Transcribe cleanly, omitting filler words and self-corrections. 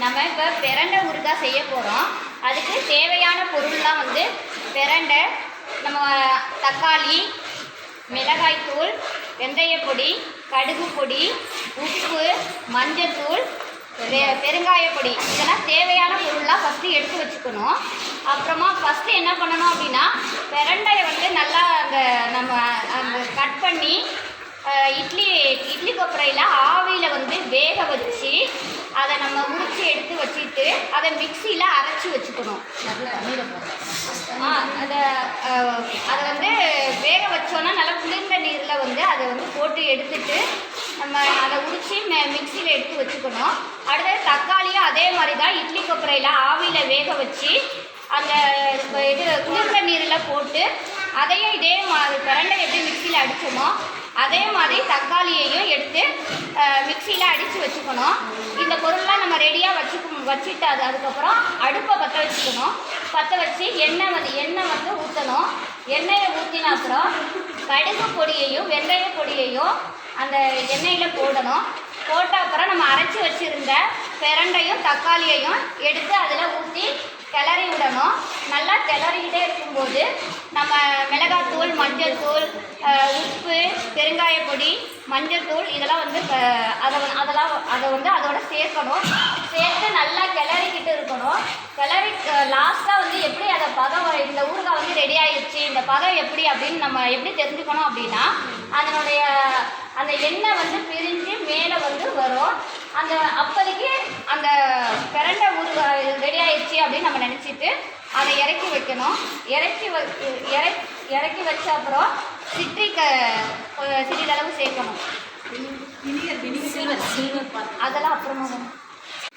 நம்ம இப்போ பிரண்டை ஊறுகாய் செய்ய போகிறோம். அதுக்கு தேவையான பொருள்லாம் வந்து பிரண்டை, நம்ம தக்காளி, மிளகாய்த்தூள், வெந்தயப்பொடி, கடுகு பொடி, உப்பு, மஞ்சத்தூள், பெருங்காயப்பொடி, இதெல்லாம் தேவையான பொருள்லாம் ஃபஸ்ட்டு எடுத்து வச்சுக்கணும். அப்புறமா ஃபஸ்ட்டு என்ன பண்ணணும் அப்படின்னா, பிரண்டையை வந்து நல்லா அந்த கட் பண்ணி இட்லி கொப்பரையில் ஆவியில் வந்து வேக வச்சு அதை நம்ம உரித்து எடுத்து வச்சுட்டு அதை மிக்சியில் அரைச்சி வச்சுக்கணும். அதை வந்து வேக வச்சோன்னா நல்லா குளிர்ந்த நீரில் வந்து அதை வந்து போட்டு எடுத்துட்டு நம்ம அதை உரித்து மிக்சியில் எடுத்து வச்சுக்கணும். அடுத்தது தக்காளியும் அதே மாதிரி தான் இட்லி கொப்பரையில் ஆவியில் வேக வச்சு அந்த குளிர்ந்த நீரில் போட்டு அதையும் இதே மாதிரி பிரண்டை எப்படி மிக்சியில் அடித்தோமோ அதே மாதிரி தக்காளியையும் எடுத்து மிக்சியில் அடித்து வச்சுக்கணும். இந்த பொருள்லாம் நம்ம ரெடியாக வச்சுட்டு அதுக்கப்புறம் அடுப்பை பற்ற வச்சுக்கணும். பற்ற வச்சு எண்ணெய் வந்து ஊற்றணும். எண்ணெயை ஊற்றின அப்புறம் கடுகு பொடியையும் வெந்தய பொடியையும் அந்த எண்ணெயில் போடணும். போட்ட அப்புறம் நம்ம அரைச்சி வச்சுருந்த பிரண்டையும் தக்காளியையும் எடுத்து அதில் ஊற்றி கிளறி விடணும். நல்லா கிளறிக்கிட்டே இருக்கும்போது நம்ம மிளகாத்தூள், மஞ்சள்தூள், உப்பு, பெருங்காயப்பொடி, மஞ்சள்தூள் இதெல்லாம் வந்து அதை வந்து அதோட சேர்க்கணும். சேர்த்து நல்லா கிளறிக்கிட்டு இருக்கணும். கிளறி லாஸ்ட்டாக வந்து எப்படி அதை பதம் இந்த ஊறுகாய் வந்து ரெடி ஆகிடுச்சு, இந்த பதம் எப்படி அப்படின்னு நம்ம எப்படி தெரிஞ்சுக்கணும் அப்படின்னா, அதனுடைய அந்த எண்ணெய் வந்து பிரிஞ்சு மேலே வந்து வரும். அப்போதைக்கு அந்த பிரண்டை ஊறுகாய் ரெடி ஆயிடுச்சு அப்படின்னு நம்ம நினச்சிட்டு அதை இறக்கி வைக்கணும். இறக்கி வச்ச அப்புறம் சிறிதளவு சேர்க்கணும். அதெல்லாம் அப்புறமா